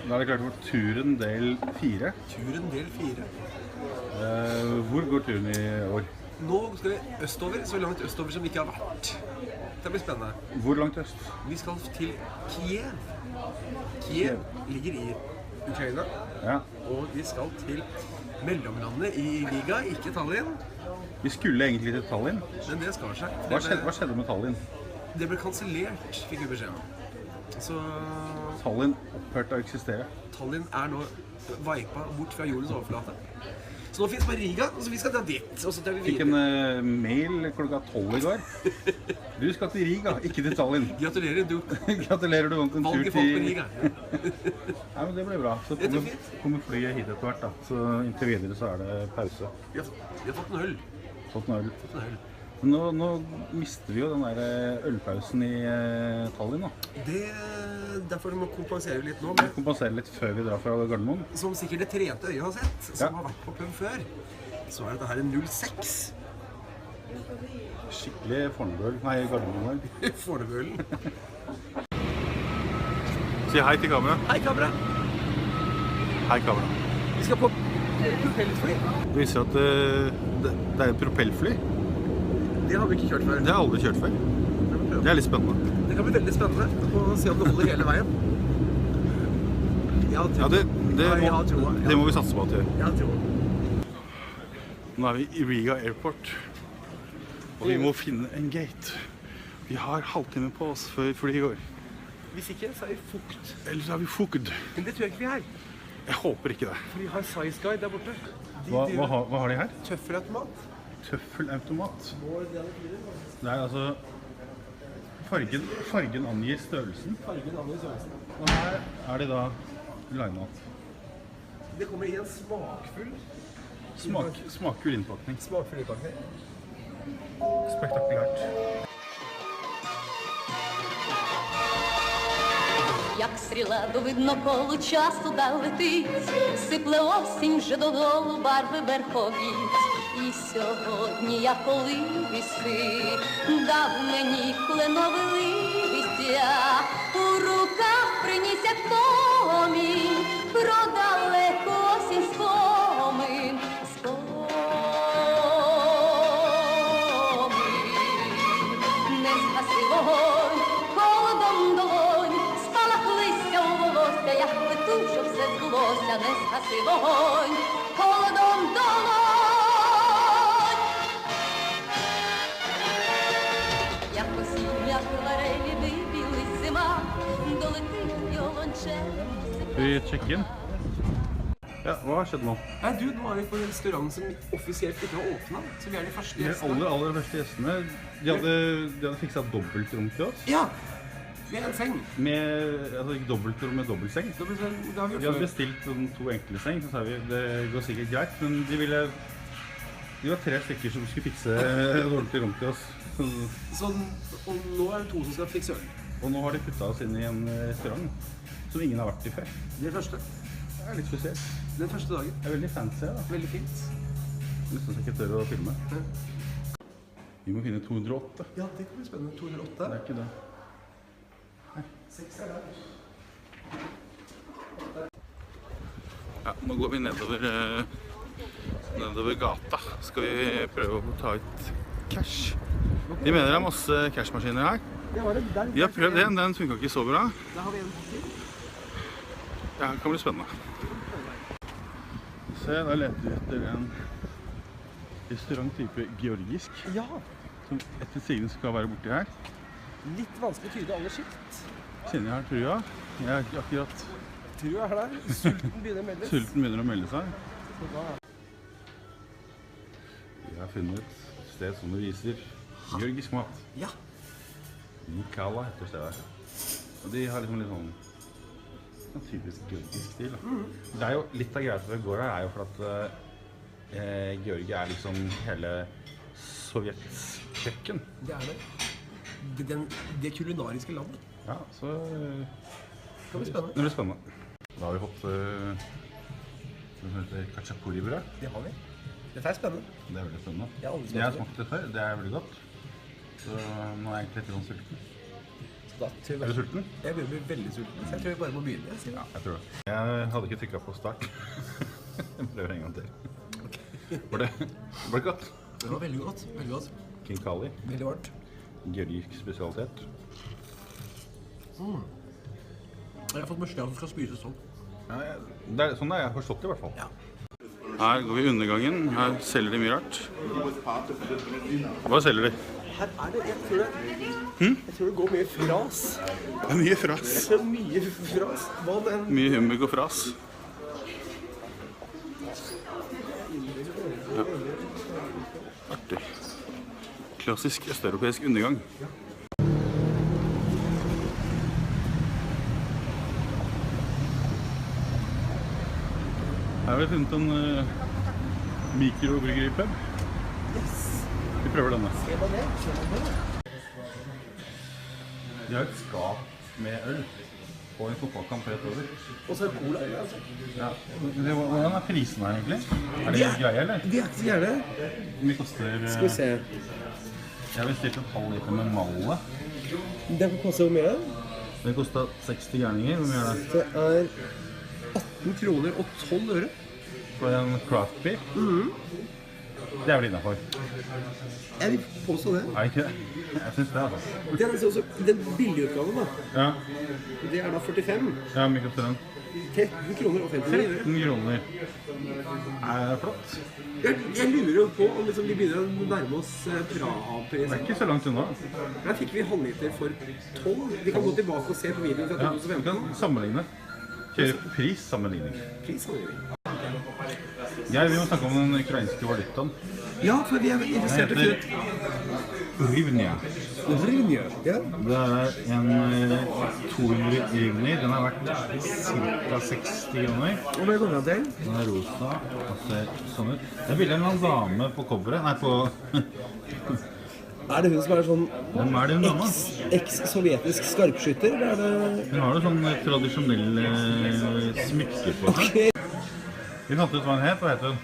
Da er det klart for turen del 4. Turen del 4. Hvor går turen i år? Nå skal vi østover, så langt østover som vi ikke har vært. Det blir spennende. Hvor langt øst? Vi skal til Kiev. Kiev ligger i Ukraina, Ja. og vi skal til mellomlandet i Riga, ikke Tallinn. Vi skulle egentlig til Tallinn. Men det skar seg. Hva skjedde med Tallinn? Det ble kansellert, fikk vi beskjed om. Så Tallinn opphørte å eksistere. Tallinn er nå vipa bort fra jordens overflate. Så nå finnes bare Riga, så vi skal dra dit. Og så tar vi Fikk videre. en mail klokka 12 i går. Du skal til Riga, ikke til Tallinn. Gratulerer, du. Gratulerer, du vant en tur Valget folk på til... Riga. Nei, men det ble bra. Så Det er fint. kommer flyet hit etter hvert da. Så inntil videre så er det pause. Vi har fått en øl. Fått en øl. Fått en øl. Men nå mister vi jo den der ølpausen i Tallinn da. Derfor må vi kompensere litt nå Vi med, kompenserer litt før vi drar fra Gardermoen. som sikkert det tredje øyet har sett, som Ja. har vært på pub før. Så er dette her en 06. Skikkelig Fornebu-øl. Nei, Gardermoen-øl. Fornebu-ølen. Si hei til kamera. Hei, kamera. Hei kamera. Vi skal på propellfly. Det viser at det er et propellfly. Det har vi ikke kjørt før. Det har jeg aldri kjørt før. Det er litt spennende. Det kan bli veldig spennende å se om det holder hele veien. Jeg har Ja, det må vi satse på at det gjør. Jeg har troa. Nå er vi i Riga Airport, og vi må finne en gate. Vi har halvtime på oss før flyet går. Hvis ikke, så er vi fukt. Ellers er vi fukt. Men det tror jeg ikke vi er. Jeg håper ikke det. For vi har Size Guide der borte. Hva har de her? Tøffelautomat. Tøffelautomat. Det er altså... Fargen angir størrelsen. Fargen angir størrelsen. Og her er de da line-up. Det kommer i en smakfull Smakfull innpakning. innpakning. Spektakulært. Як стріла до видноколу часу летить, сипле осінь вже додолу барви верховіть. І сьогодні я колисти дав мені кленове листя, у руках приніс як помінь про далеку осінь спомин. Не згаси вогонь, холодом долонь, спалах листя у волосся, я плету, щоб все збулося. Не згаси вогонь, холодом долонь. Як осіння хвиларелі вибілить зима, долетить віолончель. Vi sjekker inn. Ja, hva har skjedd nå? Nei, du, nå er vi på en restaurant som offisielt ikke har åpnet, så vi er de første De gjestene. aller første gjestene, de hadde fikset dobbeltrom til oss. Ja, vi er en seng. Altså ikke dobbeltrom med dobbeltseng. Det har vi Vi hadde gjort før. bestilt to enkle seng, så sa vi det går sikkert greit, men de var 3 stykker som skulle fikse et ordentlig rom til oss. Og nå er det 2 som skal fikse øl. Og nå har de puttet oss inn i en restaurant som ingen har vært i før. Det er første. Det er litt spesielt. Den første dagen. Det er veldig fancy da. Veldig fint. Nesten så jeg ikke tør å filme. Vi må finne 208. Ja, det kan bli spennende. 208. Det er ikke det. 6 er der. Ja, nå går vi nedover gata. Skal vi prøve å ta ut cash. De mener det er masse cashmaskiner her. Vi har prøvd en, den funket ikke så bra. Der har vi en til. Ja, det kan bli spennende. Se, da leter vi etter en restaurant type georgisk, Ja, som etter sigende skal være borti her. litt vanskelig å tyde alle skilt. Kjenner jeg her trua. Jeg er ikke akkurat Trua er der. Sulten begynner å meldes. sulten begynner å melde seg. Vi har funnet et sted som det viser georgisk mat. Ja. Nikala heter stedet. Og de har liksom litt sånn typisk georgisk stil. Det er jo litt av greia som vi går her, er jo for at Georgia er liksom hele Sovjets kjøkken. Det er det. Det kulinariske landet. Ja, så Det blir spennende. det blir spennende. Da har vi fått det som heter kachapuri-brød. Det har vi. Dette er spennende. Det er veldig spennende. Jeg har aldri Det har jeg smakt smakt det før, det er veldig godt. Så nå er jeg egentlig litt sånn sulten. Skal Er du sulten? Jeg begynner å bli veldig sulten, så jeg tror jeg bare må begynne. Ja, jeg tror det. Jeg hadde ikke trykket på start. Jeg prøver en gang til. Var det godt? Det var veldig godt, veldig godt. Khinkali. Veldig varmt. Georgisk spesialitet. Jeg har fått beskjed om at det skal spises sånn. Ja, sånn har jeg forstått det i hvert fall. Ja. Her går vi i undergangen. Her selger de mye rart. Hva selger de? Her det, jeg tror det går mye fras. Det er mye fras. Det er mye fras. Hva den? Mye humbug og fras. Ja. Artig. Klassisk østeuropeisk undergang. Her har vi funnet en mikrobryggeri-pub. Vi prøver denne. De har et skap med øl og en fotballkamp rett over. Og så cola. Ja. Hvordan er prisen her egentlig? Er det greie, eller? De ikke så gjerne. Hvor mye koster... Skal vi se. Jeg har bestilt en halv liter med malle. Den koster hvor mye? Den kostet 60 gjerninger. Hvor mye er det? Det 18 kroner og 12 øre. For en craft beer? Det er vel innenfor. Jeg vil påstå det. Er ikke det? Jeg synes det, altså. Det er også den billige utgaven da. Ja. Det er da 45. Ja, mye koster den. 13 kroner og 50 øre. 13 kroner. Er det flott? Jeg lurer jo på om liksom vi begynner å nærme oss Det Praha-prisen. er ikke så langt unna. Der fikk vi halvliter for 12. Vi kan gå tilbake og se på videoen fra Ja, vi 2015. kan sammenligne. Kjøre prissammenligning. Prissammenligning. Vi må snakke om den ukrainske valutaen. Ja, for vi er interessert i Den heter Hryvnia. Hryvnia. Ja. Det er en 200 hryvnier. Den har vært ca. 60 kroner. Og hva går det til? Den er rosa og ser sånn ut. Det er billig en dame på coveret. Nei, på... Er det hun som er sånn Hvem er det hun dama? eks-sovjetisk skarpskytter? Eller er det... Hun har jo sånn tradisjonelle smykker på seg. Ok. Vi fant ut hva hun het. Hva heter hun?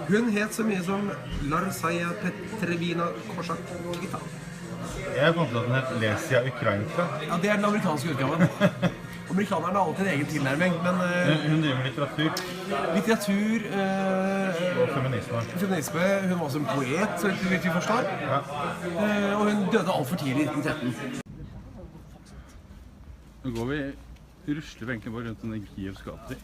Hun het så mye som Larsaya Petrevina Korsakita. Jeg fant ut at hun het Lesia Ukrainka. Ja, det er den amerikanske utgaven. Amerikanerne har alltid en egen tilnærming, men Hun driver med litteratur litteratur, og feminisme. feminisme, hun var også en poet, så vidt vi forstår. Ja. Og hun døde alt for tidlig i 1913. Nå går vi rusler egentlig bare rundt denne Kievs gater.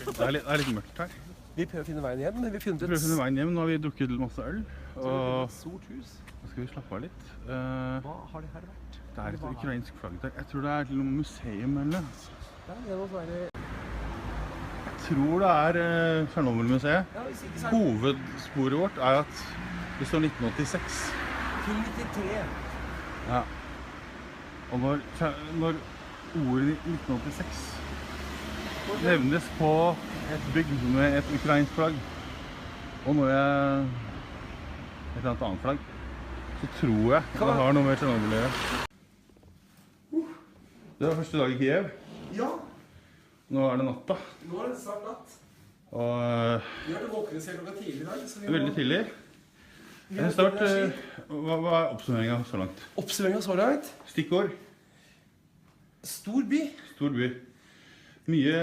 Det er litt mørkt her. Vi prøver å finne veien hjem, men vi har funnet Vi prøver å finne veien hjem. Nå har vi drukket masse øl. Og stort hus. nå skal vi slappe av litt. Hva har det her vært? Det er et ukrainsk flagg der. Jeg tror det er til noe museum eller noe. Ja, det må være... Jeg tror det er Tsjernobyl-museet. Ja, hvis ikke så er Hovedsporet vårt er at det står 1986. det 93. Ja. Og når ordet 1986 nevnes på et bygg med et ukrainsk flagg, og når jeg et eller annet flagg, så tror jeg det har noe med Tsjernobyl å gjøre. Det var første dag i Kiev. Ja, Nå er det natta. nå er det snart natt. Og Vi har det våkne seg klokka tidlig i dag, så vi veldig tidlig. Hva er oppsummeringen så langt? Oppsummeringen så langt. Stikkord. Stor by. Stor by. Mye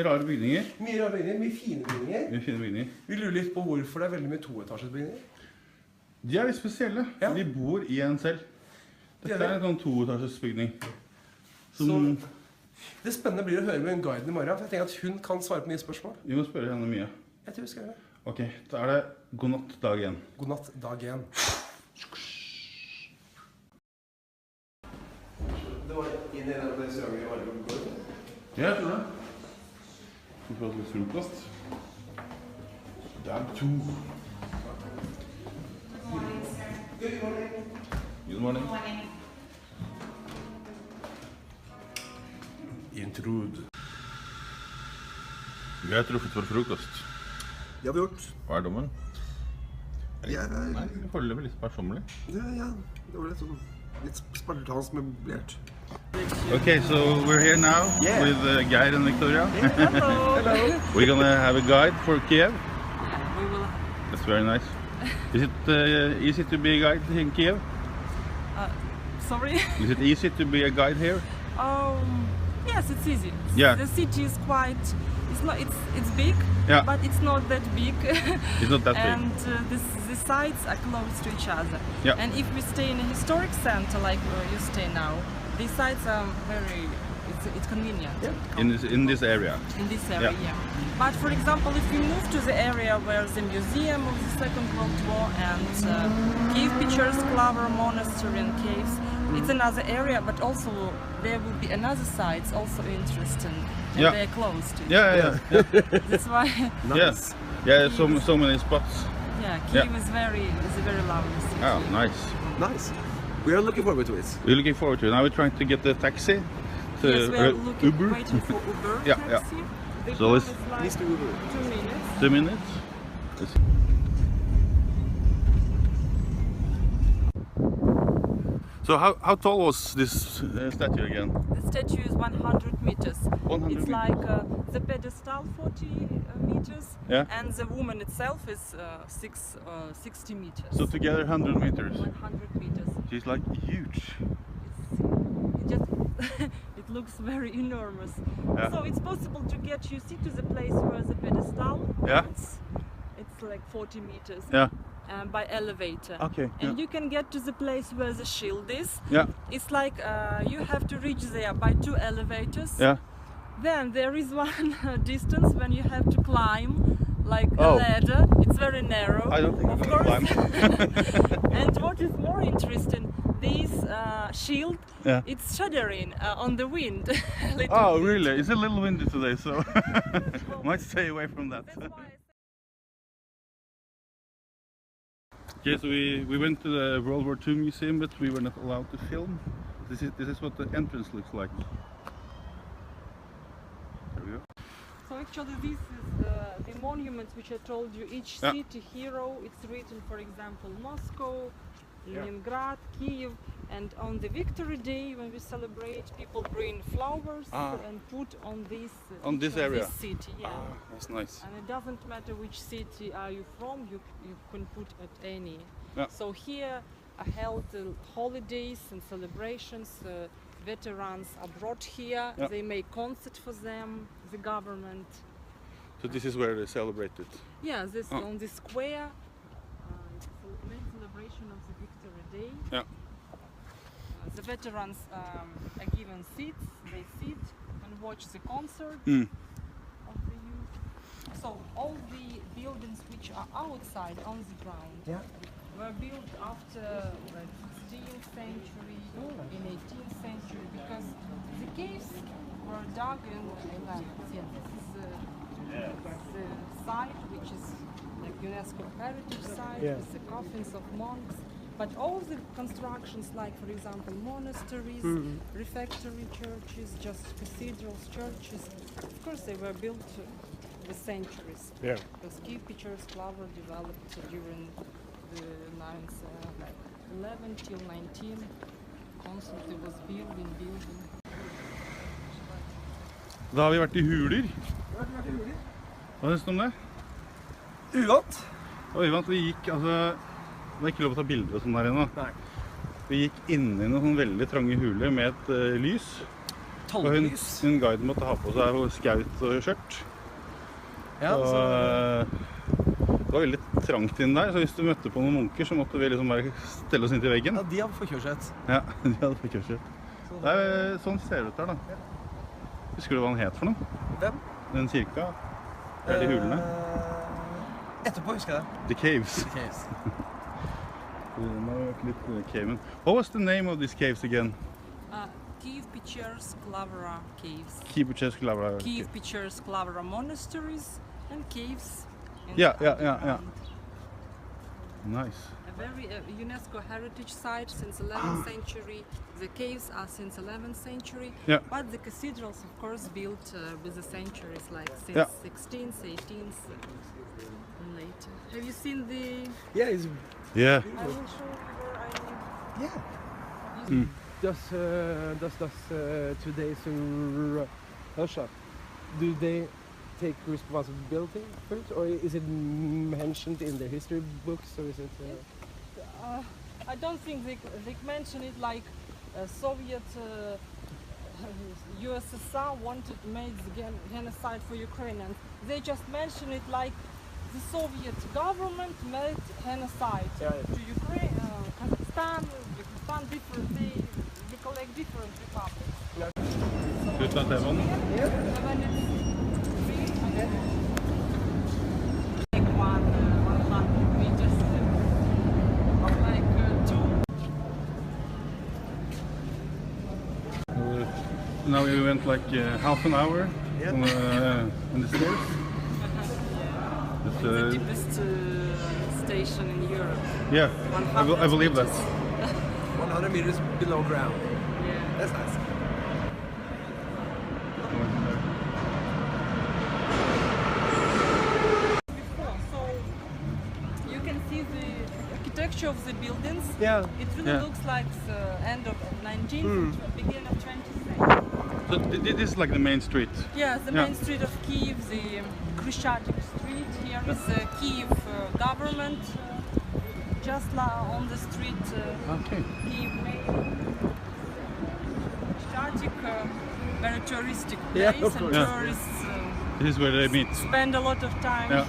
rare bygninger. Mye rare bygninger, mye fine bygninger. Mye fine bygninger. Vi lurer litt på hvorfor det er veldig mye toetasjesbygninger. De er litt spesielle. Ja. De bor i en selv. Dette Det er er en sånn toetasjesbygning. Så det spennende blir å høre med en guiden i morgen, for jeg tenker at hun kan svare på mye spørsmål. Vi må spørre henne mye. Jeg tror vi skal gjøre det. Ok, da er det god natt dag 1. God natt, dag 1. Det var inn i den restauranten i Vargård går. Ja, jeg tror det. Vi får litt frokost. Dag 2. Good morning. Intrude. Vi har truffet for frokost. Det har vi gjort. Hva er dommen? Ja, Nei, foreløpig litt personlig. ja, det var litt spartansk møblert. Okay, so we're here now with Geir and Victoria. Hello. We're gonna have a guide for Kiev. We will. That's very nice. Is it easy to be a guide in Kiev? Sorry. Is it easy to be a guide here? Yes, it's easy. Yeah. The city is quite. It's not. It's big. Yeah. But it's not that big. It's not that big. And the sites are close to each other. Yeah. And if we stay in a historic center like where you stay now, these sites are very. It's convenient. Yeah. In this area. In this area, Yeah. yeah. But for example, if we move to the area where the Museum of the Second World War and Kiev-Pechersk Lavra Monastery and caves, it's another area, but also there will be another sites also interesting, and Yeah. they're close to it. Yeah. That's why, Yes. Yeah, so many spots. yeah, Kiev is a very lovely city. Oh, nice. Nice. We are looking forward to it. We're looking forward to it. Now we're trying to get the taxi. To Yes, we are looking, Uber. waiting for Uber Yeah, yeah. taxi. The So Uber let's- is like Please do Uber. 2 minutes. 2 minutes. Let's see. So how tall was this statue again? The statue is 100 meters. 100 it's meters. like the pedestal 40 meters, Yeah. and the woman itself is 60 meters. So together 100 meters. 100 meters. She's like huge. It just it looks very enormous. Yeah. So it's possible to get you see to the place where the pedestal. Yeah. It's like 40 meters. Yeah. By elevator. Okay, And yeah. you can get to the place where the shield is. Yeah. It's like you have to reach there by 2 elevators. Yeah. Then there is one distance when you have to climb like a Oh. ladder. It's very narrow. I don't think I'm of gonna course. climb. And what is more interesting, this shield, Yeah. it's shuddering on the wind. a little Oh, bit. really? It's a little windy today, so might stay away from that. That's why Okay, so we went to the World War II museum, but we were not allowed to film. This is what the entrance looks like. There we go. So actually this is the monuments which I told you, each Yeah. city hero, it's written for example Moscow, Leningrad, Kiev, and on the Victory Day when we celebrate, people bring flowers and put on this On this area? this city, yeah. That's nice. And it doesn't matter which city are you from, you can put at any. Yeah. So here are held holidays and celebrations. Veterans are brought here. Yeah. They make concert for them. The government. So this is where they celebrate it. Yeah, this Oh. on the square. It's a main celebration of the Victory Day. Yeah. The veterans are given seats. They sit and watch the concert Mm. of the youth. So all the buildings which are outside on the ground were built after the 16th century, in 18th century, because the caves were dug in 11th. Yeah, this is the site which is like UNESCO heritage site with the coffins of monks. But all the constructions, like for example monasteries, refectory churches, just cathedrals, churches, of course they were built with centuries. Yeah. Because Kiev-Pechersk Lavra developed during the 9th, like 11 till 19. Constantly was building. Da har vi vært i huler. Hva synes du om det? Uvant. Og Ivant, vi gikk, altså, det er ikke lov å ta bilder og sånn der inne. Nei. Vi gikk inne i noen sånn veldig trange huler med et lys. Og Talglys. hun guiden måtte ha på seg skaut og skjørt. Ja, Og så det var veldig trangt inn der, så hvis du møtte på noen munker, så måtte vi liksom bare stelle oss inntil veggen. ja, de har forkjørsrett. Ja, de hadde forkjørsrett. Det er sånn ser det ut der da. Husker du hva den het for noe? Hvem? Den kirka? Er de hulene? Etterpå husker jeg det. The Caves. Caves. What was the name of these caves again? Kiev-Pechersk Lavra caves. Kiev-Pechersk Lavra. Kiev-Pechersk Lavra monasteries and caves. in Yeah, the yeah, underground. yeah, Nice. A very UNESCO heritage site since 11th century. The caves are since 11th century. Yeah. But the cathedrals, of course, built with the centuries, like since Yeah. 16th, 18th, and later. Have you seen the? Yeah, it's, Yeah. I will show you where I live. yeah. Does today's Russia, do they take responsibility for it, or is it mentioned in the history books, or is it? I don't think they mention it like Soviet USSR wanted made genocide for Ukrainians. They just mention it like the Soviet government made genocide to Ukraine, Kazakhstan, Uzbekistan, different. They recollect different republics. Utan at det er vann. And when it's free, like 100 meters, like 2. Now we went like half an hour on the stairs. It's, The deepest station in Europe. yeah, I believe that. 100 meters below ground. Yeah. That's nice. Before, so you can see the architecture of the buildings. Yeah. It really Yeah. looks like the end of 19th, beginning of 20th century. So this is like the main street. Yeah, the Yeah. main street of Kiev, the Khrushchev street. Here is the Kiev government. Just on the street, Okay. Kiev main. Khrushchev, very touristic place, Yeah, of and course. Yeah. tourists This is where they meet. spend a lot of time. Yeah.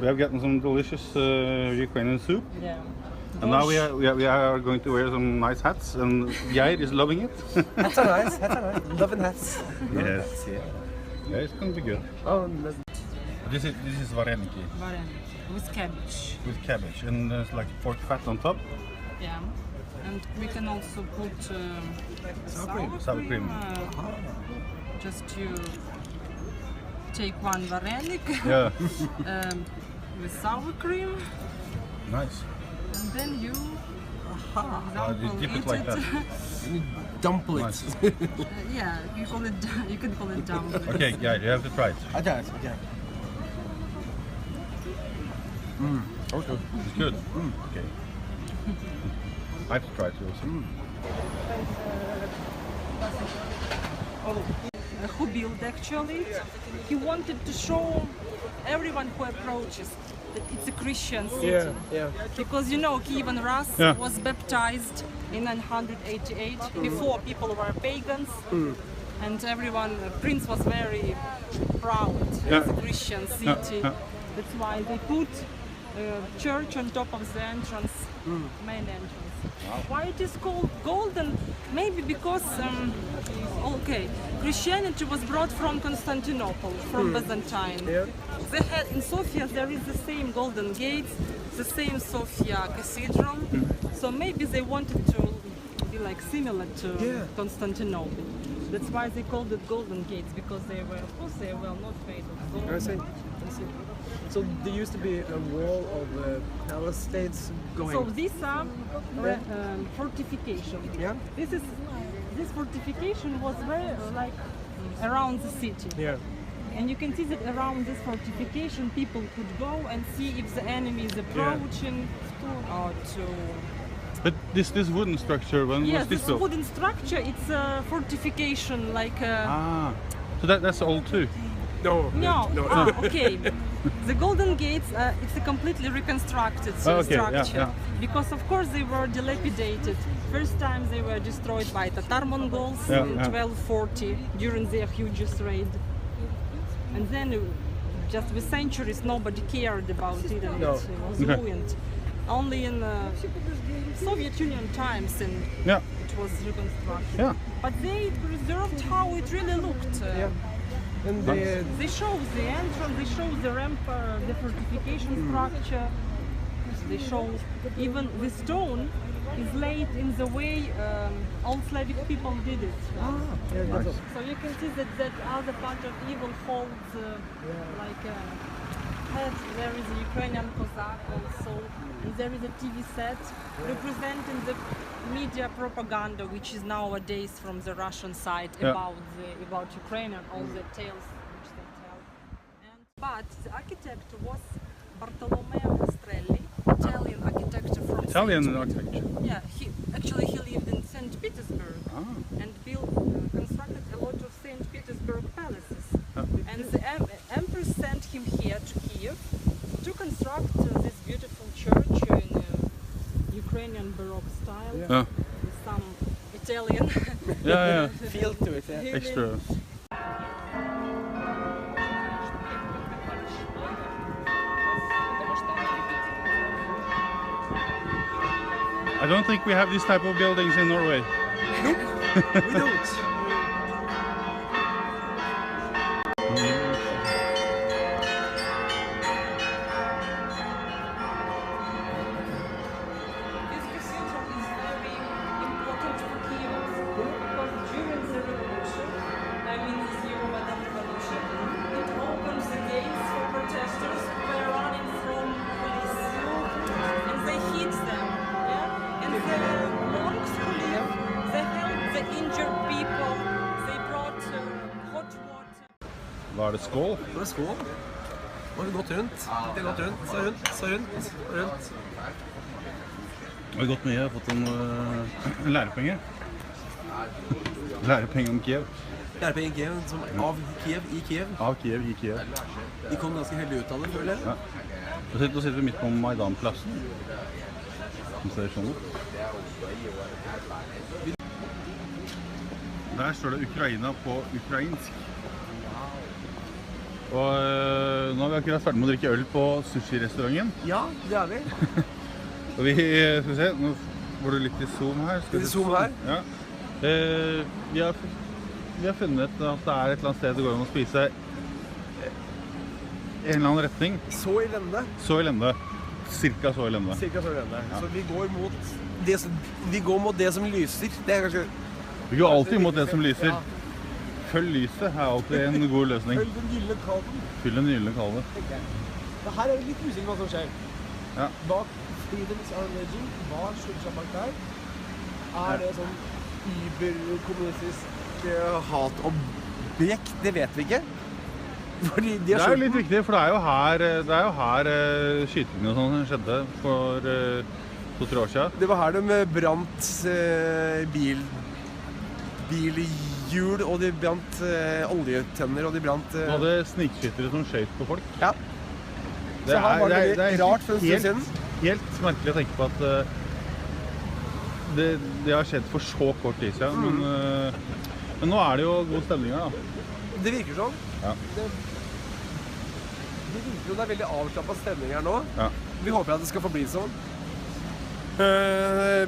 We have gotten some delicious Ukrainian soup, Yeah. and now we are going to wear some nice hats, and Geir is loving it. Hats are nice. Hats are nice. Loving hats. Yes. Yeah, it's going to be good. Oh, This is vareniki With cabbage. with cabbage, and there's like pork fat on top. Yeah. And we can also put Sour cream. Just you take one varenik Yeah, with sour cream, nice. and then you, for You example, dip it eat like that. dumplings. Nice. Yeah, you call it. You can call it dumpling. Okay, Geir, you have to try it. I got it. Okay. Okay. It's good. Okay. I have to try it also. Who built actually? He wanted to show everyone who approaches that it's a Christian city. Yeah. Because you know, Kievan Rus Yeah. was baptized in 988. Before, people were pagans, and everyone, Prince was very proud. Yeah. It's a Christian city. Yeah. That's why they put church on top of the entrance, main entrance. Why it is called golden? Maybe because Christianity was brought from Constantinople, from Byzantine. Yeah. They had in Sofia there is the same golden gates, the same Sofia Cathedral. So maybe they wanted to be like similar to Constantinople. That's why they called it Golden Gates, because they were, of course, they were not made of gold. I see. So there used to be a wall of palace states going. So these are fortification. Yeah. This fortification was very like around the city. Yeah. And you can see that around this fortification people could go and see if the enemy is approaching or to... But this wooden structure, when Yes, was this this built? wooden structure, it's a fortification like a... So that's old too. No. Okay. The Golden Gates, it's a completely reconstructed structure. Yeah. Because of course they were dilapidated. First time they were destroyed by Tatar Mongols in 1240 during their hugest raid. And then just with centuries nobody cared about it, and it was ruined. Only in Soviet Union times and it was reconstructed. Yeah. But they preserved how it really looked. And They show the entrance, they show the ramp, the fortification structure. They show even the stone is laid in the way old Slavic people did it. So you can see that other part of evil holds like a head. There is a Ukrainian Cossack also, and there is a TV set representing the media propaganda, which is nowadays from the Russian side about Ukraine and all the tales which they tell. But the architect was Bartolomeo Rastrelli, Italian architect from Italian architecture. Yeah, he lived in St. Petersburg and constructed a lot of St. Petersburg palaces. And the emperor sent him here to Kiev to construct this beautiful church in Ukrainian Baroque style with some Italian Yeah. Feel to it, yeah. Extra. I don't think we have this type of buildings in Norway. We don't. This cathedral is very important for Kiev because during the revolution, I mean this Euromaidan revolution, it opened the gates for protesters who were running from police and they hit them. Yeah? And the monks who live, they helped the injured people, they brought hot water. Var det skål? Nå er det skål. Nå har vi gått rundt. Det har gått rundt, så rundt, så rundt, og rundt. Det har gått mye. Jeg har fått en lærepenge. Lærepenge om Kiev. Lærepenge i Kiev, som av Kiev i Kiev. Av Kiev i Kiev. De kom ganske heldig ut av det, føler jeg. Ja. Nå sitter vi midt på Maidan-plassen. Som ser sånn ut. Der står det Ukraina på ukrainsk. Og nå har vi akkurat ferdig med å drikke øl på sushi-restauranten. Ja, det er vi. Og vi skal vi se, nå går du litt i zoom her. Litt i zoom her? Ja. Vi har funnet at det er et eller annet sted det går an å spise en eller annen retning. Så i lende. Så i lende. Cirka så i lende. Cirka så i lende. Så vi går mot det som lyser. Det er kanskje... Vi går alltid mot det som lyser. Følg lyset er alltid en god løsning. Følg den gylne kalven. Følg den gylne kalven. Her er det litt usikker hva som skjer. Ja. Bak Freedom's Our Legend, hva skjer seg bak der? Er det sånn überkommunistisk hatobjekt? Det vet vi ikke. Fordi de Det er jo litt viktig, for det er jo her skytingen og sånn skjedde for 2-3 år siden. Det var her de brant bilhjul, og de brant oljetenner, og de brant... Du hadde snikskyttere som skjøt på folk. Ja. Så her var det litt rart for en stund siden. Helt merkelig å tenke på at det har skjedd for så kort tid siden, men nå er det jo god stemning her da. Det virker sånn. Ja. Det virker jo det er veldig avslappet stemning her nå. Ja. Vi håper at det skal forbli sånn.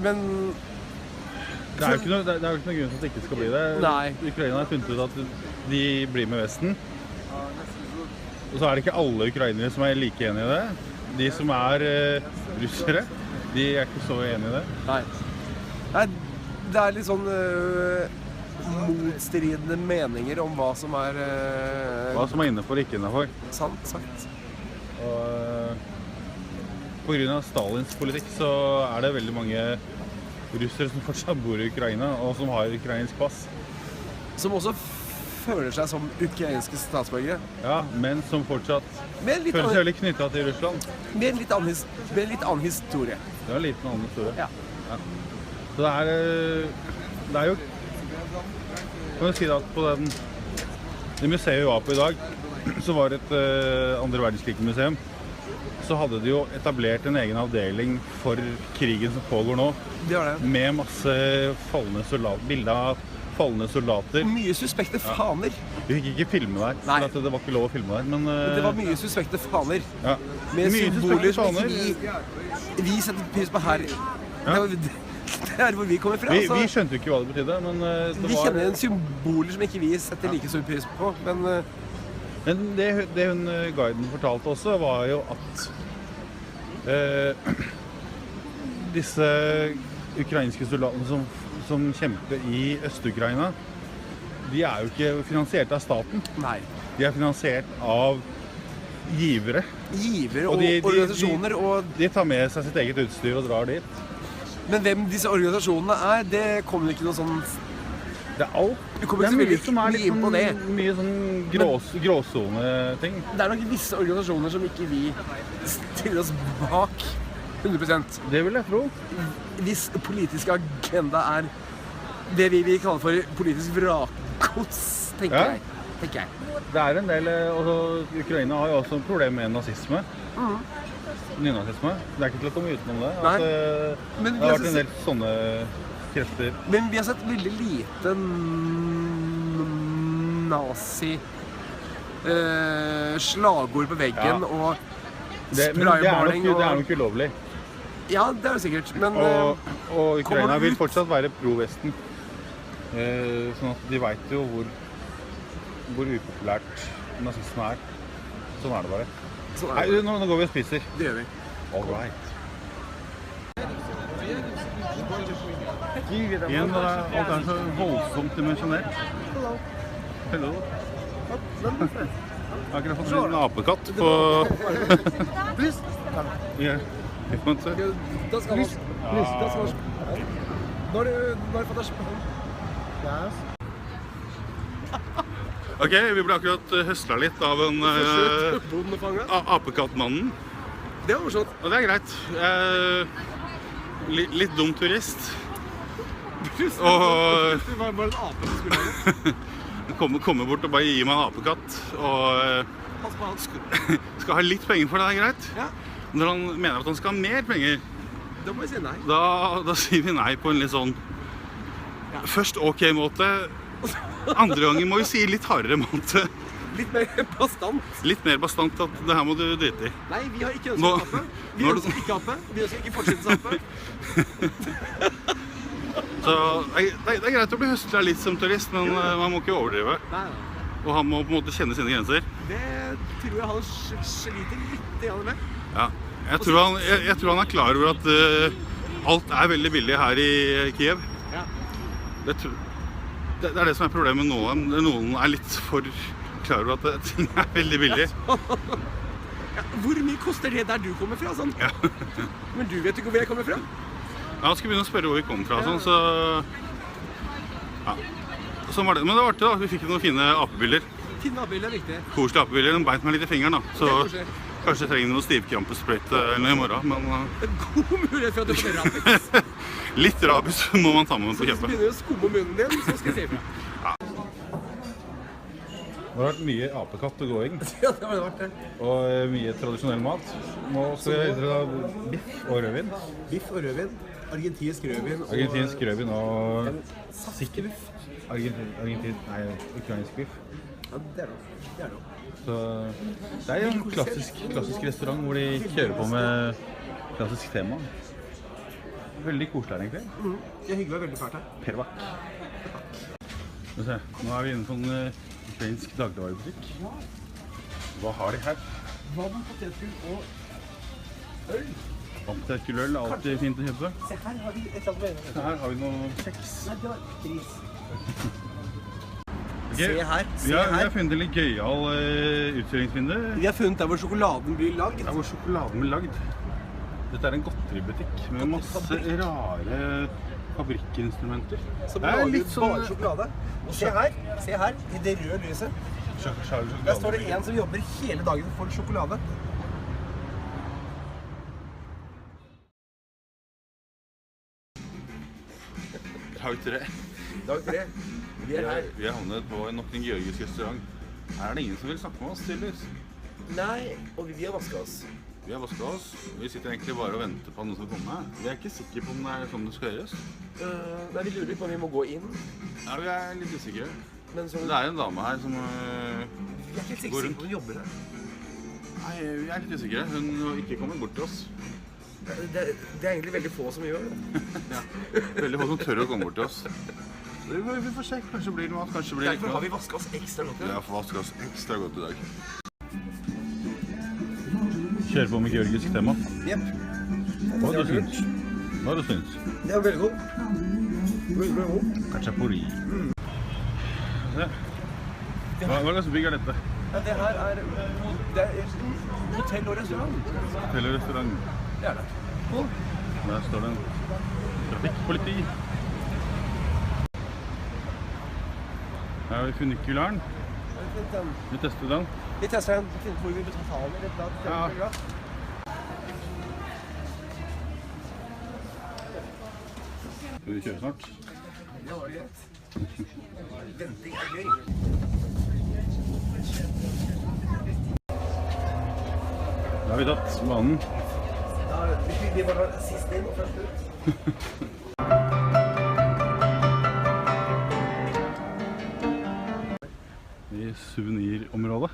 Men... Det er jo ikke noe grunn til at det ikke skal bli det. Nei. Ukraina har funnet ut at de blir med Vesten. Og så er det ikke alle ukrainere som er like enige i det. De som er russere, de er ikke så enige i det. Nei, det er litt sånn motstridende meninger om hva som er... Hva som er innenfor og ikke innenfor. Sant sagt. Og på grunn av Stalins politikk så er det veldig mange russere som fortsatt bor i Ukraina, og som har ukrainsk pass. Som også føler seg som ukrainske statsborgere. Ja, men som fortsatt føler seg veldig knyttet til Russland. Med en litt annen historie. Det er en liten annen historie. Ja. Ja. Så det er jo... Kan du si at på det museet vi var på i dag, så var det et andre verdenskrig-museum. Så hadde de jo etablert en egen avdeling for krigen som pågår nå. Det var det. Med masse bilder av falne soldater. Mye suspekte faner. Vi fikk ikke filme der, Nei. for det var ikke lov å filme der. Men, Det var mye suspekte faner. Ja. Med Mye symboler suspekte som faner. ikke vi setter pris på her. Ja. Det er hvor vi kommer fra. Vi Altså. skjønte jo ikke hva det betydde, men det Vi var... kjenner en symboler som ikke vi setter like stor pris på, men Men det hun guiden fortalte også, var jo at disse ukrainske soldatene som kjemper i Øst-Ukraina, de er jo ikke finansiert av staten. nei. De er finansiert av givere. Givere Og og organisasjoner, og... De tar med seg sitt eget utstyr og drar dit. Men hvem disse organisasjonene er, det kommer ikke noe sånn... Det er alt. Vi kommer Det ikke så er mye veldig som er litt mye inn på det. mye sånn gråzone-ting. Det er nok visse organisasjoner som ikke vi stiller oss bak. 100%. Det vil jeg tro. Hvis politisk agenda er det vi kaller for politisk vrakgods, tenker Ja. jeg. Det er en del, Ukraina har jo også problemer med nazisme. Nynazisme. Det er ikke til å komme utenom det. Nei. At, Men det vi har har vært en del sånne krefter. Men vi har sett veldig lite nazi-slagord på veggen Ja. og Men det er spraymaling nok ulovlig. Ja, det er jo sikkert, men Og kommer Ukraina det vil ut? fortsatt være pro-Vesten. Sånn at de vet jo hvor upopulært nazisme er. Sånn er det bare. sånn er Nei, det. nå går vi og spiser. Det gjør vi. All right. Igjen, alt er så voldsomt dimensjonert. Hello. Jeg har akkurat fått en apekatt på... Ja. Das kann man. Når du får det Ok, vi ble akkurat høslet litt av en apekattmannen. Det var morsomt. Og det er greit. Litt dum turist. Og Det var bare en ape som skulle lage. komme bort og bare gi meg en apekatt. Og Pass på han. skal ha litt penger for det, det er greit. Ja, Når han mener at han skal ha mer penger, da må vi si nei. da sier vi nei på en litt sånn først ok måte. Andre gangen må vi si litt hardere måte. Litt mer bastant. Litt mer bastant at det her må du drite i. Nei, vi har ikke Nå- ønsket ape. Vi nå er ønsker ikke ape. Vi ønsker ikke fortsettelse Så det er greit å bli høstet litt som turist, men man må ikke overdrive. Nei, Og han må på en måte kjenne sine grenser. det tror jeg han sliter litt med. Ja. Jeg tror han er klar over at alt er veldig billig her i Kiev. Ja. Det er det som er problemet nå. Noen er litt for klar over at ting er veldig billig. Ja, hvor mye koster det der du kommer fra? Sånn? Ja. Men du vet ikke hvor jeg kommer fra? Han skulle begynne å spørre hvor vi kom fra, sånn, så... Ja. Sånn var det. Men det var artig da, vi fikk noen fine apebilder. Fine apebilder er viktig. Koselige apebilder, den beit meg litt i fingeren da. Så Det er koselig. kanskje jeg trenger noe stivkrampesprøyte eller noe i morgen, men... En god mulighet for at du får rabies. Litt rabies må man ta med på Hvis du kjøpet. begynner å skumme munnen din, så skal jeg si ifra. Det har vært mye apekatt og gåing, Ja, det var det. og mye tradisjonell mat. Nå skal vi ha biff og rødvin. Biff og rødvin. Argentinsk rødvin. og- Argentinsk rødvin og Saftig biff. ukrainsk biff. Ja, det er det. Det er det. Så det er jo en klassisk restaurant hvor de kjører på med klassisk tema. Veldig koselig her egentlig. Det hyggelig og veldig fælt her. Pervak. Skal vi se, nå er vi inne på en ukrainsk dagligvarebutikk. Hva har de her? Vann, potetgull og øl. Potetgull øl er alltid fint å kjøpe. Se, her har vi et eller annet. Her har vi noe kjeks. Nei, det var gris. Ok, Se her, se vi har her. funnet en litt gøyal utstillingsvindu. Vi har funnet der hvor sjokoladen blir lagd. Der hvor sjokoladen blir lagd. Dette er en godteributikk med masse rare fabrikkinstrumenter. Som Det er lager litt sånn bare sjokolade. Og se her, i det røde lyset. Der står det en som jobber hele dagen for sjokolade. Dag 3. Dag 3. Vi er her. Vi har havnet på nok en georgisk restaurant. Her er det ingen som vil snakke med oss, tydeligvis. Nei, og vi har vasket oss. Vi har vasket oss. Vi sitter egentlig bare og venter på noen som kommer. Vi er ikke sikre på om det er sånn det skal gjøres. Nei, vi lurer på om vi må gå inn. Ja, vi er litt usikre. Men så... Det er en dame her som Vi er ikke helt går sikre rundt. på om hun jobber her. Nei, vi er litt usikre. Hun har ikke kommet bort til oss. Det er egentlig veldig få som gjør det. Veldig få som tør å komme bort til oss. Vi får se. Kanskje blir det noe annet. Kanskje blir det ikke Derfor har noe. vi vasket oss ekstra godt. Vi har vasket oss ekstra godt i dag. Kjører på med georgisk tema. Jepp. Hva du syns? Hva du syns? Det er veldig god. Veldig god. Kachapuri. Ja. Hva slags bygg er dette? Ja, det her er hotell og restaurant. Hotell og restaurant. Det er det. Cool. Der står det en trafikkpoliti. Her har vi funikularen. Vi tester den. Vi tester den. Finner ut hvor vi betaler. Ja. Skal vi kjøre snart? Ja, var det greit. Venting er gøy. Da har vi tatt banen. Ja, vi var sist inn og først ut. I souvenirområdet.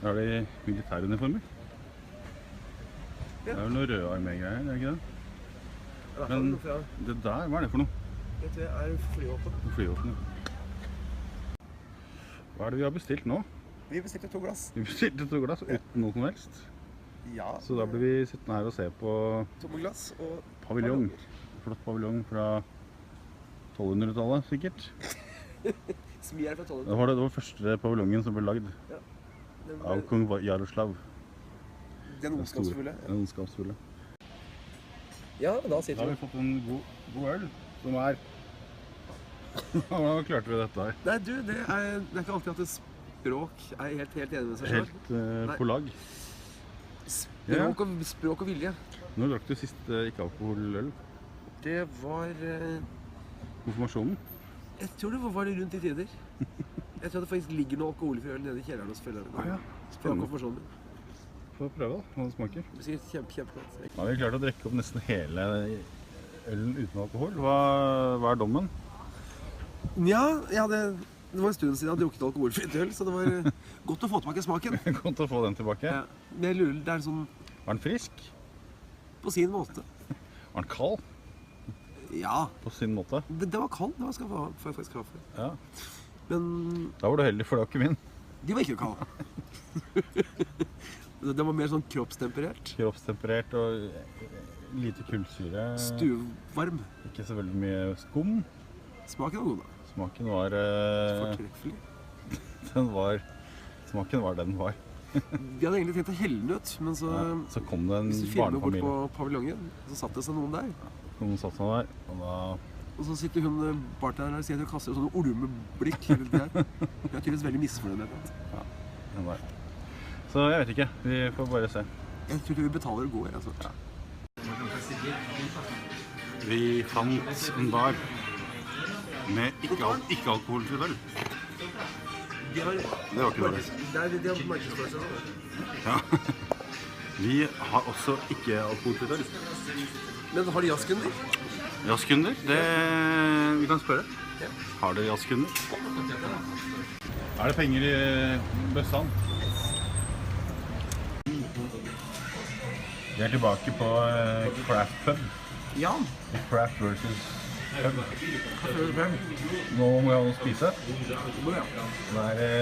Der er det militæruniformer. Det er vel noe røde armé-greier, er det ikke det? Men det der, hva er det for noe? Det er flyvåpen. Flyvåpen, ja. Hva er det vi har bestilt nå? Vi bestilte 2 glass. Vi bestilte 2 glass uten noe som helst. Ja. Så da blir vi sittende her og se på 2 glass og paviljong. Flott paviljong fra 1200-tallet, sikkert. Smir fra 1200. Det var første paviljongen som ble lagd av kong Jaroslav. Den ondskapsfulle. Den ondskapsfulle. Ja, da Da sitter har vi fått en god øl, som er... Hvordan klarte vi dette her? Nei, du, det er ikke alltid at et språk er helt enig med seg selv. Helt på lag. Språk og vilje. Når drakk du sist ikke-alkoholøl? Det var... Konfirmasjonen? Jeg tror det var rundt i tider. Jeg tror det faktisk ligger noe alkoholfri øl nede i kjelleren hos foreldrene. Ja, Fra konfirmasjonen min. Få prøve da, hva det smaker. Det blir sikkert kjempegodt. Da har vi klart å drikke opp nesten hele ølen uten alkohol. Hva er dommen? Ja, det var en stund siden jeg hadde drukket alkoholfritt øl, så det var godt å få tilbake smaken. Godt å få den tilbake. Ja, men jeg lurer, det er sånn Var den frisk? på sin måte. Var den kald? Ja, På sin måte? det var kald, det var faktisk kaffe. Ja. Men Da var du heldig, for det var ikke min. de var ikke kald. Det var mer sånn kroppstemperert. Kroppstemperert og lite kullsyre. Stuvarm. Ikke så veldig mye skum. Smaken var god da. Smaken var... Fortreffelig. Smaken var den var. Vi hadde egentlig tenkt å helle den ut, men så... Så kom det en Hvis du filmer bort barnefamilie. på paviljongen, så satt det seg noen der. Noen satt seg der, og da... Og så sitter hun bartenderen der og sier at hun kaster sånne ormeblikk hele tiden. Hun er tydeligvis veldig misfornøyd med det. Den der. Så jeg vet ikke, vi får bare se. Jeg tror ikke vi betaler og går, altså. Vi fant en bar med ikke-alkoholfri øl. Det var ikke dårlig. De har markedsført seg sånn. Ja. Vi har også ikke-alkoholfri øl. Men har de jazzkunder? Jazzkunder, det vi kan spørre. Har dere jazzkunder? Er det penger i bøssan? Vi er tilbake på Craft Pub. Ja. Craft versus Pub. Hvem? Nå må jeg også spise. Ja. Det er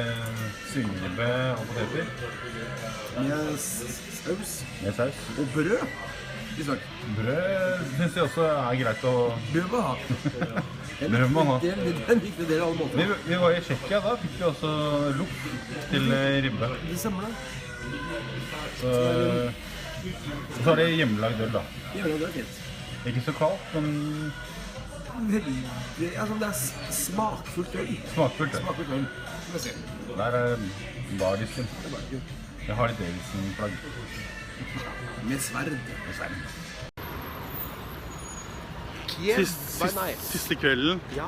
svingeribbe og poteter Med saus. med saus. Og brød. I sak. Brød synes jeg også er greit å... Brød må ha. Brød må ha. Det er en viktig del av alle måter. Vi var i Tsjekkia, da fikk vi også lukt til ribbe. Det stemmer det. Så er det hjemmelagd øl, da. Ja, det er fint. Ikke så kaldt, men Veldig, altså det er smakfullt øl. smakfullt. Smakfullt øl. Skal vi se. Der er bardisken. Jeg har litt Davidson-flagg. Med sverd. Siste kvelden. Ja.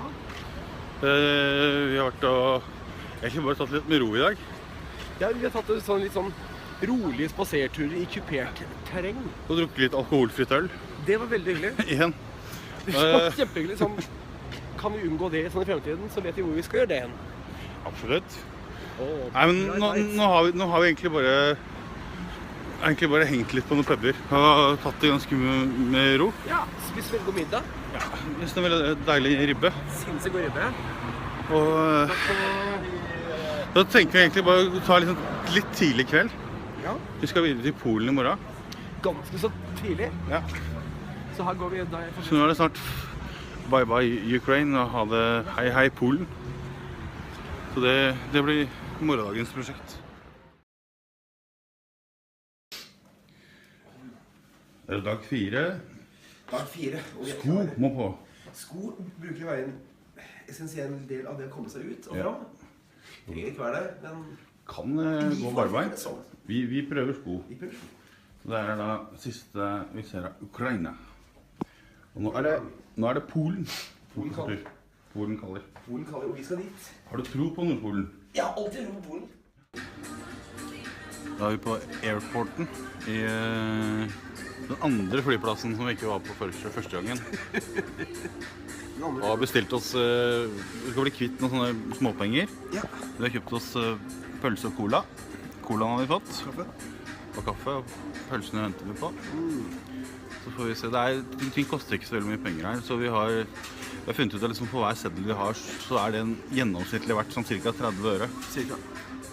Vi har vært og egentlig bare tatt litt med ro i dag. Ja, vi har tatt litt sånn rolige spaserturer i kupert terreng. Og drukket litt alkoholfritt øl. Det var veldig hyggelig. Igjen. Det var kjempehyggelig. Sånn, kan vi unngå det sånn i fremtiden, så vet vi hvor vi skal gjøre det hen. Absolutt. Nei, men nå har vi egentlig bare hengt litt på noen puber. Og tatt det ganske med ro. Ja, spist veldig god middag. Ja, just en veldig deilig ribbe. Sinnssykt god ribbe. Og da tenker vi egentlig bare å ta litt tidlig kveld. Ja. Vi skal videre til Polen i morgen. Ganske så tidlig. Ja. Så her går vi da. Så nå er det snart bye bye Ukraine og ha det hei hei Polen. Så det blir morgendagens prosjekt. Det er dag 4. Dag 4. Sko må på. Sko bruker å være en essensiell del av det å komme seg ut og fram. Det trenger ikke være det, men Kan gå barbeint. Vi prøver sko. vi prøver. Det er da siste vi ser av Ukraina. Og nå er det Nå er det Polen. Polen kaller. Polen kaller. Polen kaller, og vi skal dit. Har du tro på Nordpolen? Jeg har alltid tro på Polen. Da er vi på airporten i den andre flyplassen som vi ikke var på første gangen. Og har bestilt oss, vi skal bli kvitt noen sånne småpenger. Ja. Vi har kjøpt oss pølse og cola. Colaen har vi fått. Kaffe. Og kaffe, og pølsene venter vi på. Så får vi se, ting koster ikke så veldig mye penger her, så vi har funnet ut at liksom på hver seddel vi har, så er det en gjennomsnittlig verdt sånn ca. 30 øre. Cirka.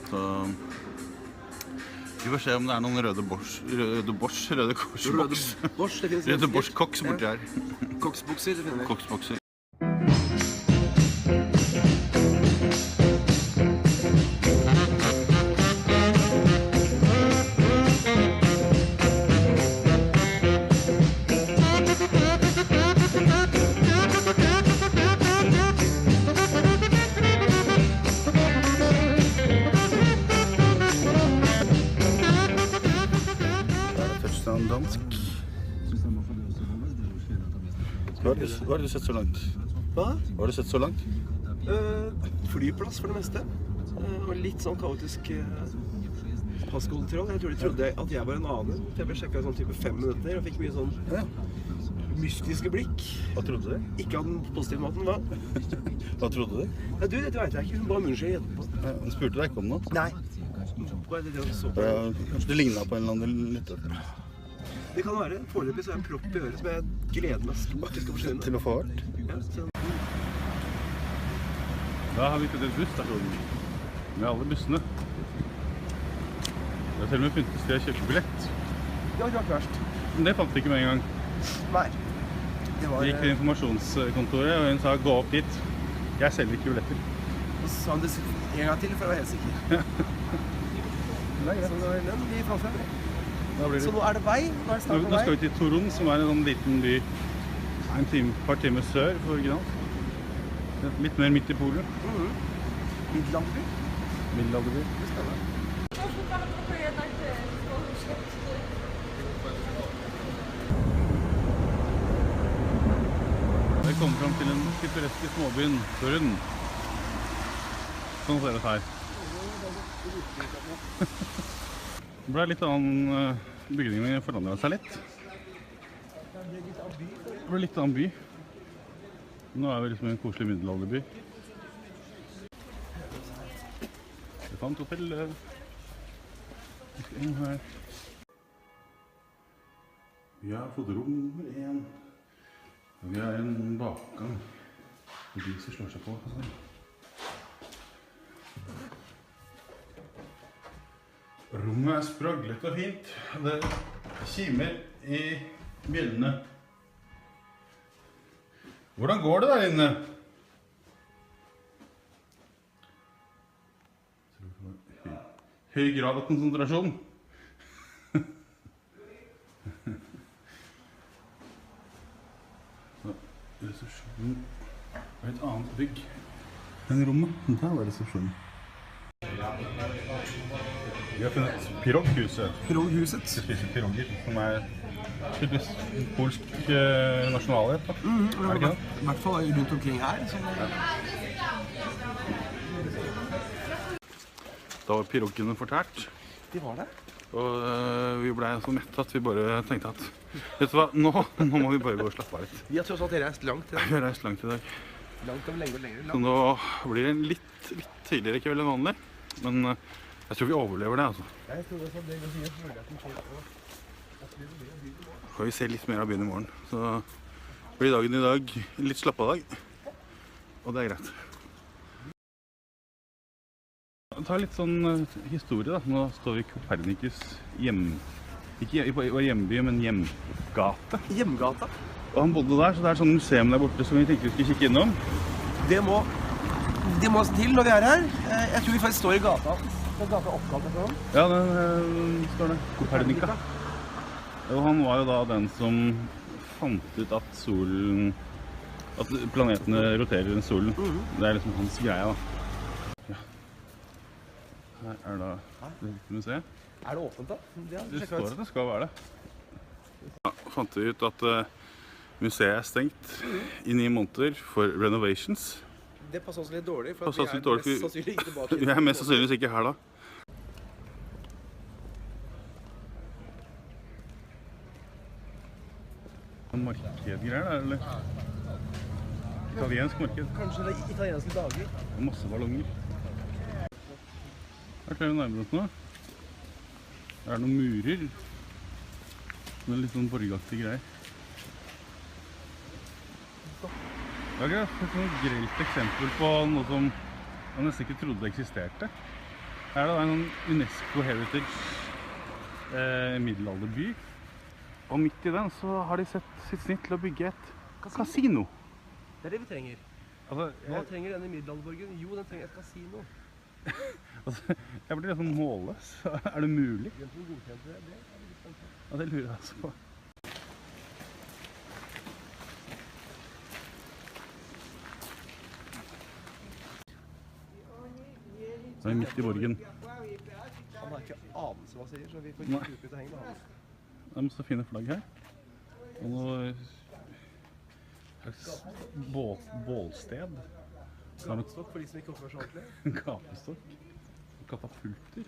Så vi får se om det er noen røde korsboks. Røde Bosch, det finnes. Røde Bosch-koks borti her. Koksbukser, det finner vi. Koksbokser. Dansk. Hva har du sett så langt? Hva? Hva har du sett så langt? Flyplass for det meste. Og litt sånn kaotisk passkontroll. Jeg tror de trodde at jeg var en annen. Jeg ble sjekket sånn type 5 minutter og fikk mye sånn mystiske blikk. Hva trodde du? Ikke av den positive måten, hva? Hva trodde du? Nei, du, det vet jeg ikke. Hun bare munnskjell etterpå. Hun spurte deg ikke om noe? Nei. Hva er det du så på? Kanskje du lignet på en eller annen lytter? Det kan være. Foreløpig så er en propp i øret som jeg gleder meg stort til skal forsvinne. Til å få hørt? Ja, så... Da har vi ikke den busstasjonen med alle bussene. Det er til og med funnet sted å kjøpe billett. Det var ikke vært verst. Men det fant vi ikke med en gang. Nei. Det var... Vi gikk til informasjonskontoret, og hun sa gå opp dit. Jeg selger ikke billetter. Og så sa han det en gang til for å være helt sikker. Det er Så det var den vi fant frem. greit. Så nå er det vei. Nå er det snart på Nå vei. skal vi til Torun, som er en sånn liten by et par timer sør for originalt. Litt mer midt i Polen. Middelalderby. Middelalderby. Det skal være. Vi kommer fram til den pittoreske småbyen Torun. Sånn ser det ut her. Det ble litt annen bygningen forandret seg litt. Det ble litt annen by. Nå er vi liksom en koselig middelalderby. Vi fant hotell. Vi skal inn her. Vi har fått rom nummer 1. Vi har en bakgang. De som slår seg på. Rommet er spraglet og fint. Det kimer i bjellene. Hvordan går det der inne? Høy grad av konsentrasjon. Resepsjonen er et annet bygg enn rommet. Der var resepsjonen. Vi har funnet piroghuset. Piroghuset. Vi spiser pirogger, som er typisk polsk nasjonalrett. Er det ikke det? I hvert fall rundt omkring her. Da var piroggene fortært. De var der. Og vi ble så mette at vi bare tenkte at vet du hva, nå må vi bare gå og slappe av litt. Vi har tross alt reist langt. Vi har reist langt i dag. Langt om lenge og lenger. Så nå blir det en litt tidligere kveld enn vanlig. Men jeg tror vi overlever det, altså. Jeg tror også det går mye muligheten til å... Får vi se litt mer av byen i morgen. Så blir dagen i dag litt slapp av dag. Og det er greit. Ta litt sånn historie da. Nå står vi i Copernicus ikke i vår hjemby, men hjemgate. Hjemgata. Og han bodde der, så det er sånn museum der borte som vi tenkte vi skulle kikke innom. Det må til når vi er her. Jeg tror vi faktisk står i gata. Det er gata oppkalt etter ham. Ja, det står det. Copernica. Og han var jo da den som fant ut at planetene roterer rundt solen. Det er liksom hans greie da. Her er da museet. Er det åpent da? Det står at det skal være det. Ja, fant vi ut at Museet er stengt i 9 måneder for renovations. Det passer oss litt dårlig, for Passer oss litt dårlig, mest sannsynlig ikke tilbake. Vi er mest sannsynligvis ikke her da. Markedgreier der, eller? Italiensk marked. Kanskje det er italienske dager. Og masse ballonger. Her klarer vi nærmere oss nå. Det er noen murer. Det er litt sånn borgaktige greier. Det er et sånn grelt eksempel på noe som jeg nesten ikke trodde eksisterte. Her er det en UNESCO Heritage middelalderby. Og midt i den så har de sett sitt snitt til å bygge et kasino. Det er det vi trenger. Altså, Hva trenger denne middelalderborgen? Jo, den trenger et kasino. Jeg blir litt sånn målløs. Er det mulig? Den som godkjente det, er litt spennende. Ja, det lurer jeg altså på. Det er midt i borgen. Han har ikke anelse hva han sier, så vi får ikke utbytte henge med han. Det er masse fine flagg her. Og noe slags bålsted. Gapestokk for de som ikke oppfører seg ordentlig. Gapestokk. Katapulter.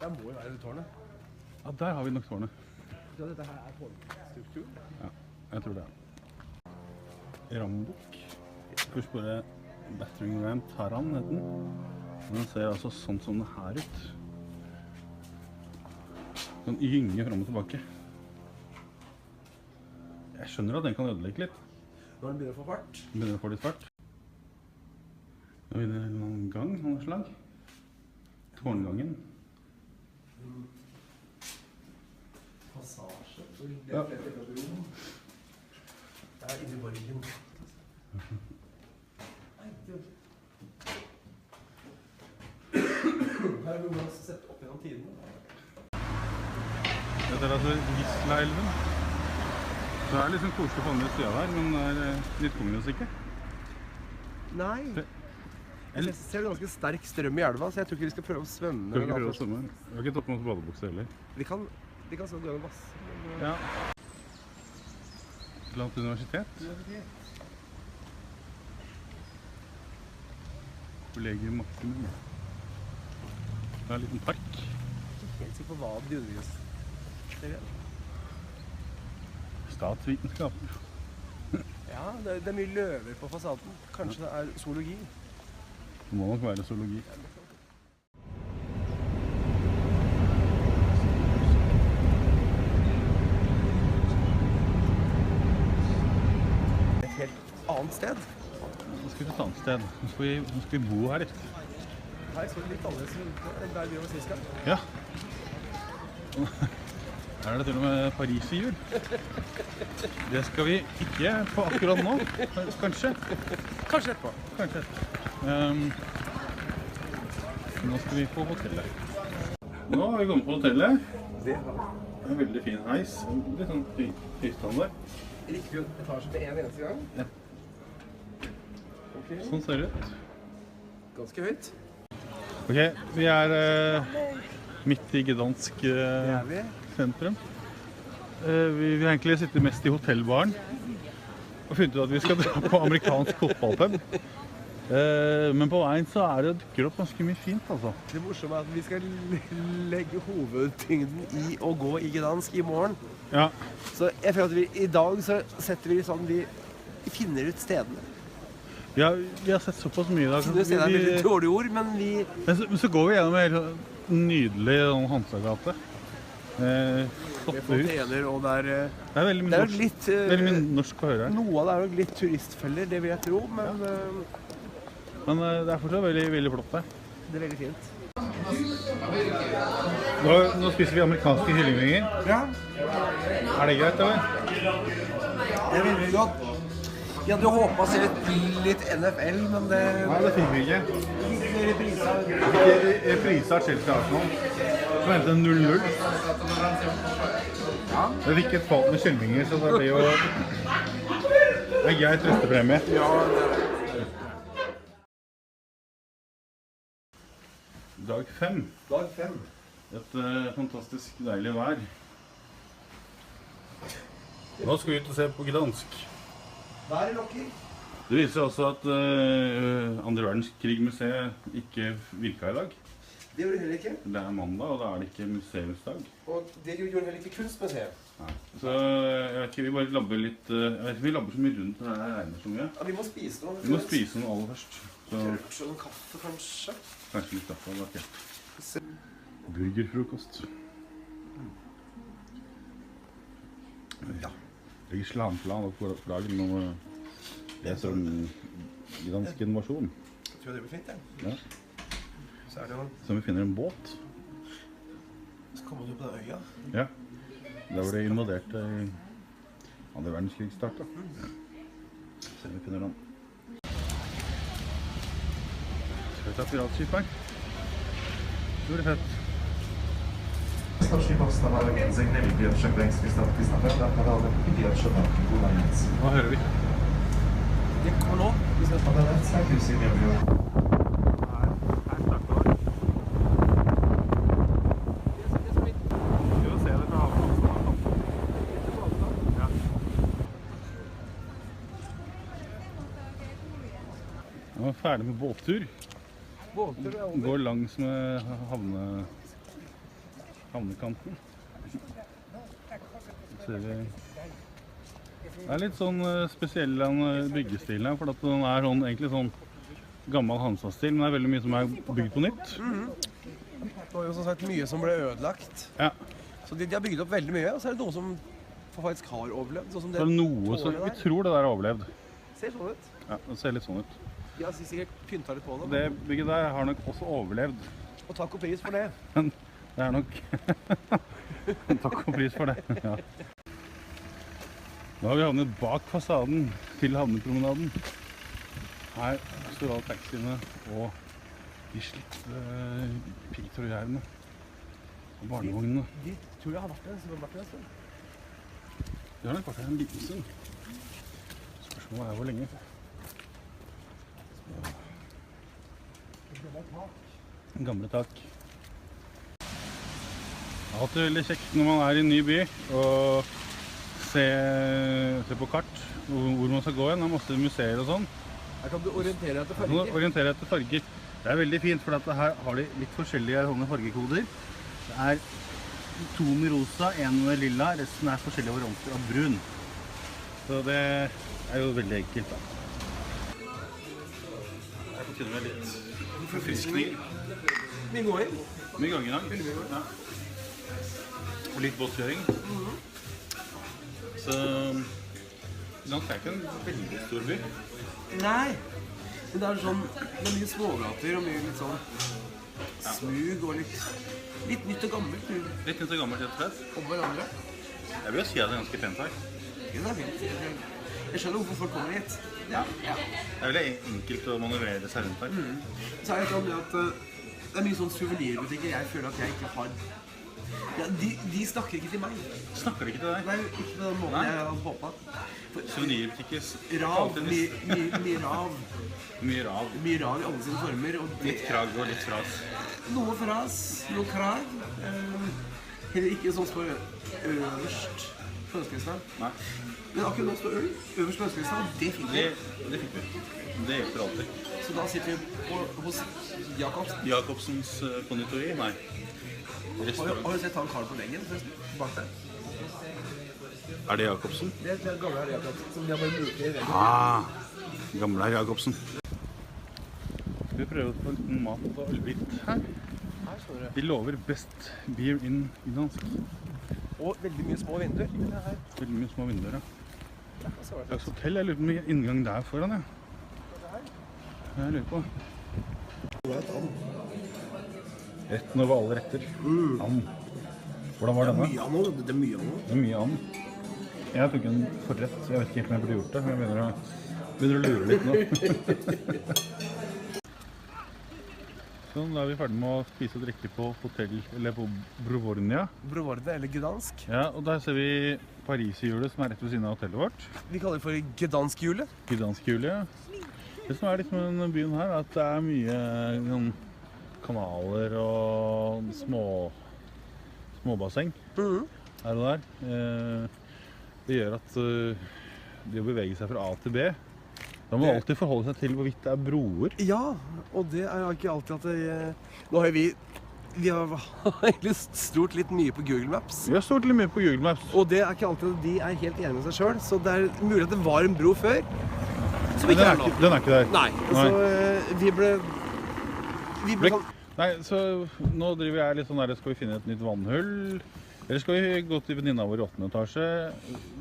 Der må jo være det tårnet. Ja, der har vi nok tårnet. Så dette her er tårnstrukturen. Ja, jeg tror det er. Rambok. Først bare Battering Ram Taran heter den. Den ser altså sånn som det her ut. Den gynger frem og tilbake. Jeg skjønner at den kan ødelegge litt. Når den begynner å få fart. Den begynner å få litt fart. Nå er det en gang av noe slag. Tårngangen. Passasje. Ja. Det er inni borgen. Her er noe å sette opp gjennom tidene. Dette er altså Gisla-elven. Så det er liksom koselig på andre siden der, men det er litt kongelig ikke. Nei. Jeg ser det ganske sterk strøm i elva, så jeg tror ikke vi skal prøve å svømme. Skal vi ikke prøve å svømme? Vi har ikke tatt med oss badebukse heller. Vi kan så gå gjennom vasse. Men, Ja. Blant universitet. Collegium Maximum. Det er en liten park. helt sikker på hva de underviser. Statsvitenskap. Ja, det er mye løver på fasaden. Kanskje det er zoologi. Det må nok være zoologi. Et helt annet sted. Nå skal vi til et annet sted. Nå skal vi bo her litt. Her så det litt annerledes ut enn der vi var sist gang. Ja. Her er det til og med Paris i jul. Det skal vi ikke på akkurat nå, kanskje. Kanskje etterpå. Kanskje etterpå. Nå skal vi på hotellet. Nå har vi kommet på hotellet. Det har En veldig fin heis. Litt sånn høystandard. riktig etasje til en eneste gang. Ja. Okay. Sånn ser det ut. Ganske høyt. Ok, vi er midt i Gdansk Det er vi. sentrum. Vi vil egentlig sitte mest i hotellbaren og funnet ut at vi skal dra på amerikansk fotballpub. Men på veien så dukker det opp ganske mye fint, altså. Det morsomme er at vi skal legge hovedtyngden i å gå i Gdansk i morgen. Ja, Så jeg føler at i dag så setter vi sånn, vi finner ut stedene. vi har sett såpass mye i dag. Det er et veldig dårlig ord, men vi... Men så går vi gjennom en helt nydelig Hansagate. Med Flotte hus. fontener, og det er Det er veldig mye det er norsk, litt... veldig mye norsk å høre her. Noe av det er nok litt turistfeller, det vil jeg tro, men Men det er fortsatt veldig, veldig flott der. det er veldig fint. Nå spiser vi amerikanske kyllingvinger. Ja, Er det greit, eller? det er veldig godt. Jeg hadde jo håpet å se litt NFL, men det... Nei, det fikk vi ikke. Reprise av Chelsea Arsenal. Som endte 0-0. Jeg fikk et fat med kyllingvinger, så det blir jo en grei trøstepremie. Dag 5. Dag 5. Et fantastisk deilig vær. Nå skal vi ut og se på Gdansk. Været lokker. Det viser seg også at Andre verdenskrig-museet ikke virket i dag. Det gjorde det heller ikke. Det er mandag, og da er det ikke museumsdag. Og det gjorde heller ikke kunstmuseet. Nei. Så jeg vet ikke, vi bare labber litt, jeg vet ikke, vi labber så mye rundt når det regner så mye. Ja, vi må spise noe. Vi må spise noe aller først. Så Kanskje noen kaffe, kanskje? kanskje litt kaffe, det er ikke. Burgerfrokost. Ja. Det er ikke slamplan opp på dagen når vi leser om Gdansk invasjon. Jeg tror det blir fint, Ja. Så er det jo... Så vi finner en båt. Så kommer du på den øya. Ja. Der var det invadert i Andre verdenskrig startet. Se om vi finner den. Skal vi ta piratskip her? Det blir fett. Starszy powstał między innymi pierwsze gdańskie statki z naprawdę pierwsze statki pływające. Hva hører vi? Det kommer nå. Vi skal ta Podane w Stakiusie miał Nå er vi ferdig med båttur. båter og Går langs med havnekanten. Så ser vi... Det er litt sånn spesiell den byggestilen her, for at den er sånn, egentlig sånn gammel Hansa-stil, men det er veldig mye som er bygd på nytt. Det var jo som sagt mye som ble ødelagt. Ja, Så de har bygd opp veldig mye, og så er det noe som faktisk har overlevd. Sånn som så er det noe som vi tror det der har overlevd. ser sånn ut. Ja, det ser litt sånn ut. De har sikkert pyntet litt på det. Det bygget der har nok også overlevd. Og takk og pris for det. Men det er nok takk og pris for det. Ja. Nå har vi havnet bak fasaden til havnepromenaden. Her står alle taxiene og de slitte piggtrådgjerdene og barnevognene. De tror jeg har vært der, så har vært der en stund. De har nok vært her en liten stund. Spørsmålet er hvor lenge. Gamle tak. Det er alltid veldig kjekt når man er i en ny by og se på kart hvor man skal gå igjen. Det er masse museer og sånn. Her kan du orientere deg etter Så nå farger. orienterer jeg etter farger. Det er veldig fint, for at her har de litt forskjellige sånne fargekoder. Det er 2 med rosa, 1 med lilla, resten er forskjellige varianter av brun. Så det er jo veldig enkelt da. Jeg får til med litt forfriskning. Mye gåing. Mye gang i dag. Ja. Og litt båtkjøring. Så Gdansk er ikke en veldig stor by. Nei. Men det er sånn, det er mye smågater og mye litt sånn smug og litt nytt og gammelt. Litt nytt og gammelt, rett og slett. Om hverandre. Jeg vil jo si at det er ganske pent her. Det er fint. Jeg skjønner hvorfor folk kommer hit. Ja. Det er veldig enkelt å manøvrere seg rundt her. Så er det sånn at det er mye sånn souvenirbutikker jeg føler at jeg ikke har. Ja, de snakker ikke til meg. Snakker de ikke til deg? Nei, ikke på den måten Nei. jeg hadde håpet. Souvenirbutikker. Rav, mye rav. Mye rav. Mye rav i alle sine former. Og det, Litt krag og litt fras. noe fras, noe krag. Heller ikke sånn som står øverst på ønskelisten. Nei, Men akkurat nå står øl øverst på ønskelisten, det fikk vi. det fikk vi. Det hjelper alltid. Så da sitter vi hos Jakobs. Jacobsens konditori? Nei. Har Restaurant. du sett han karen på veggen forresten? Bak der? Er det Jacobsen? Det er gamle herr Jakobs, som de har bare murt i veggen. Ah, gamle herr Jacobsen. Vi prøver å få litt mat og ølbit her. Her står det. De lover best beer in Gdansk. Og veldig mye små vinduer. Veldig mye små vinduer, ja. Ja, så var det. Slags hotell, jeg lurer på om det er inngang der foran, ja. Jeg lurer på. Retten over alle retter. And. Hvordan var denne? Mye av noe, det er mye av noe. Det er mye and. Jeg tok en forrett, så jeg vet ikke helt om jeg burde gjort det. Jeg begynner å lure litt nå. Sånn, da er vi ferdig med å spise og drikke på hotell, eller på Brovornia. Brovorne, eller Gdansk. Ja, og der ser vi Pariserhjulet som er rett ved siden av hotellet vårt. Vi kaller det for Gdansk-hjulet. Gdansk-hjulet, ja. Det som er litt med denne byen her, er at det er mye sånn, kanaler og småbasseng her og der. Det gjør at det å bevege seg fra A til B, da må man alltid forholde seg til hvorvidt det er broer. Ja, og det er jo ikke alltid at nå har vi har egentlig stort litt mye på Google Maps. Vi har stort litt mye på Google Maps. Og det er ikke alltid at de er helt enige med seg selv, så det er mulig at det var en bro før, som Men ikke er nå. den er ikke der. Nei, så vi ble sånn... Nei, så nå driver jeg litt sånn der, skal vi finne et nytt vannhull? Eller skal vi gå til venninna vår i 8. etasje?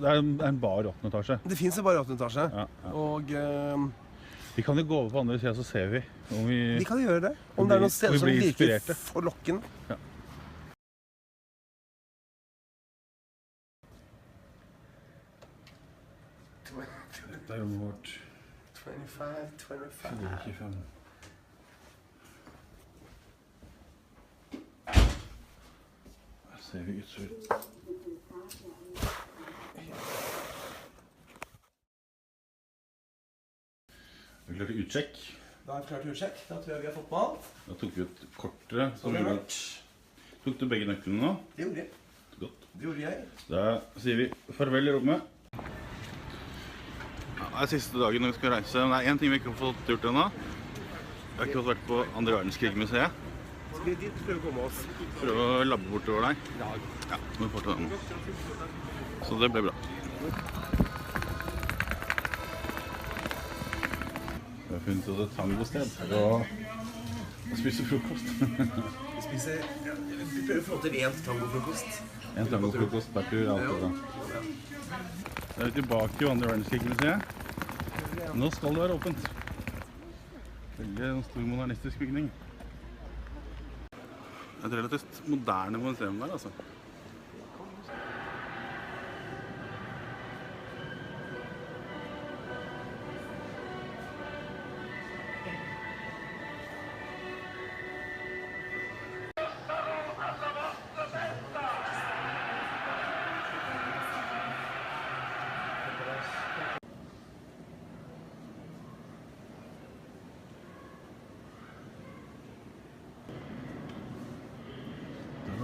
Det er en bar i 8. etasje. Det finnes jo bare i 8. etasje, Ja. og Vi kan jo gå over på andre siden, så ser vi om vi... vi kan gjøre det. Om det er noen steder vi som blir virker inspirerte. forlokkende. Ja. Dette er rommet vårt. 25. 25. Her ser vi utover. Vi klarte utsjekk. Da er vi klart til utsjekk. Da tror jeg vi har fått med alt. Da tok vi ut kortet. Tok du begge nøklene nå? Det gjorde jeg. Godt. Det gjorde jeg. Da sier vi farvel i rommet. Ja, det er siste dagen når vi skal reise, men det er en ting vi ikke har fått gjort ennå. Vi har ikke fått vært på 2. verdenskrig-museet. Så vi dit prøver å komme oss. Prøve å labbe bortover der. Ja, må vi få til den. Så det ble bra. Vi har funnet oss et tangosted for å spise frokost. Vi spiser... Ja, vi prøver å få til en tangofrokost. En tangofrokost per tur, alt er bra. Så er vi tilbake i 2. verdenskrig-museet. Nå skal det være åpent. Veldig en stor modernistisk bygning. Et relativt moderne museum der, altså.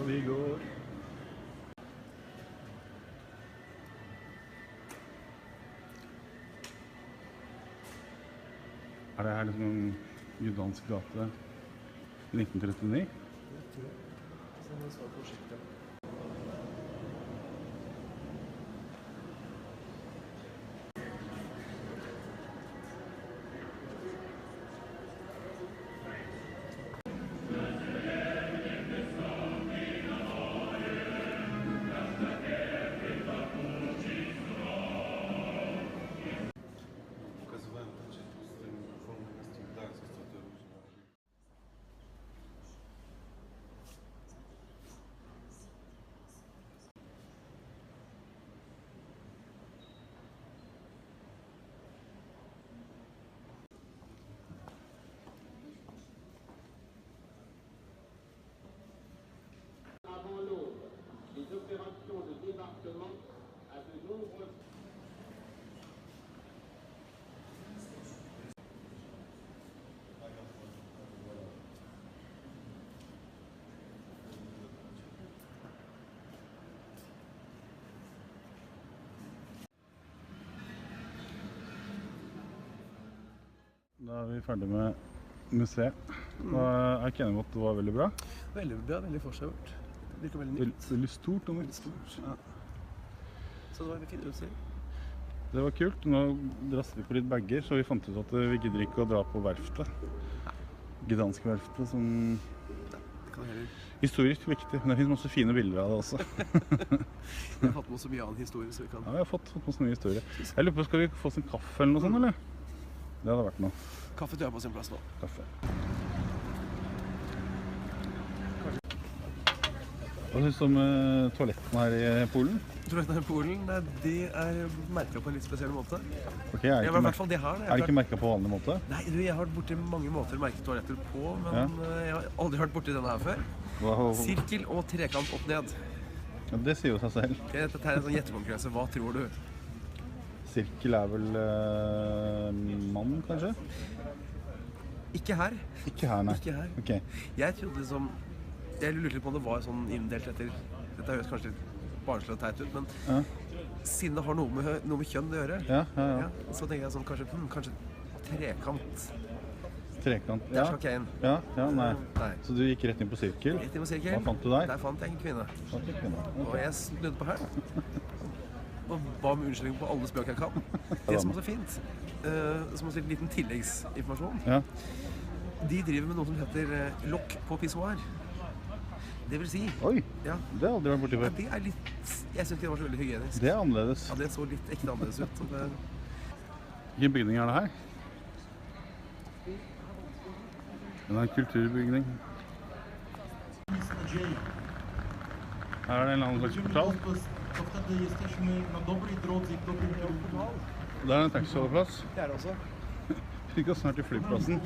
Vi går. Er det her liksom en judansk gate i 1939? Da er vi ferdig med museet. Da er jeg ikke enig med at det var veldig bra. Veldig bra, veldig forseggjort. Det virker veldig nytt. Veldig stort og nytt. Stort. Ja. Så det var veldig fint utstyr. Det var kult. Nå drasset vi på litt bager, så vi fant ut at vi gidder ikke å dra på verftet. Gdanske verftet som historisk viktig, men det finnes masse fine bilder av det også. Vi har fått med så mye annen historie, så vi kan... Ja, vi har fått med så mye historie. Jeg lurer på, skal vi få oss en kaffe eller noe sånt, eller? Det hadde vært noe. Kaffe tror jeg på sin plass nå. Kaffe. Hva synes du om toalettene her i Polen? Toalettene i Polen, nei, de er merket på en litt spesiell måte. Ok, Ja, i hvert fall de har det. er det ikke merket på vanlig måte? Nei, du, jeg har vært borti mange måter å merke toaletter på, men jeg har aldri vært borti denne her før. Wow. Sirkel og trekant opp ned. Ja, det sier jo seg selv. Dette er en sånn gjettekonkurranse. Hva tror du? Sirkel er vel mann, kanskje? Ikke her. Ikke her, nei. Ikke her. Ok. Jeg trodde liksom... Jeg lurte litt på om det var sånn inndelt etter... Dette høres kanskje litt barnslig og teit ut, men... Ja. siden det har noe med kjønn å gjøre, Ja. så tenker jeg sånn, kanskje trekant. Trekant. Der skal ikke jeg inn. Ja, nei. Nei. Så du gikk rett inn på sirkel? Rett inn på sirkel. Hva fant du der? Der fant jeg en kvinne. Fant du kvinne? Og jeg snudde på her. Og ba om unnskyldning på alle spøk jeg kan. Det som også er fint, som også er en liten tilleggsinformasjon, Ja. de driver med noe som heter lokk på pissoir. Det vil si, Oi, ja, det har jeg aldri vært borti før. det er litt, jeg synes ikke det var så veldig hygienisk. Det er annerledes. Ja, det så litt ekte annerledes ut. Så det, Hvilken bygning er det her? Det er en kulturbygning. Her er det en eller annen slags portal. Der er en taxiholdeplass. det er det også. Vi skal snart til flyplassen.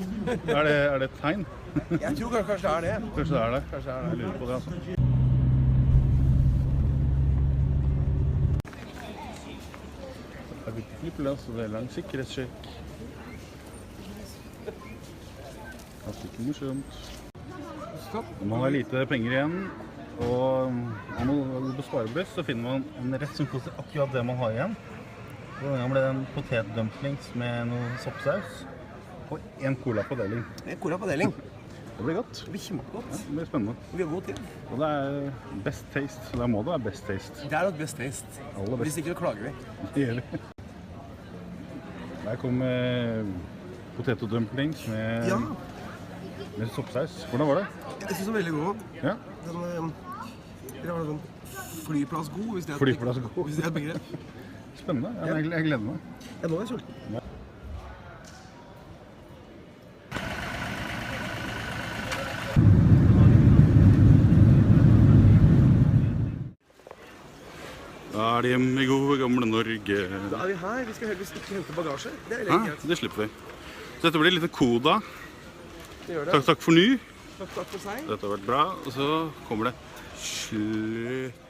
Er det et tegn? Jeg tror kanskje det er det. Kanskje det er det. Kanskje det er Jeg det. lurer på det, altså. Her er vi på flyplass, og det er lang sikkerhetssjekk. Ganske ikke morsomt. Man har lite penger igjen, og man må gå på sparebuss, så finner man en rett som koster akkurat det man har igjen. Denne gangen ble det en potetdumplings med noe soppsaus, og en cola på deling. Cola på deling. Det blir godt. Det blir kjempegodt. Det blir spennende. Og vi har god tid. Og det er best taste, så der må det være best taste. Det er nok best taste. Aller best. Hvis ikke så klager vi. Det gjør vi. Der kom potetdumplings Ja, med soppsaus. Hvordan var det? jeg synes den var veldig god. Ja, Den var sånn flyplassgod, hvis det er et Flyplassgod. Hvis det er et begrep. spennende. Ja, jeg gleder meg. Ja, nå er jeg sulten. Da er det hjemme i gode gamle Norge. Da er vi her. Vi skal heldigvis ikke hente bagasje. Det er Ja, veldig greit. det slipper vi. Så dette blir litt koda. Det gjør det. Takk for nå. Takk for seg. Dette har vært bra. Og så kommer det slutt.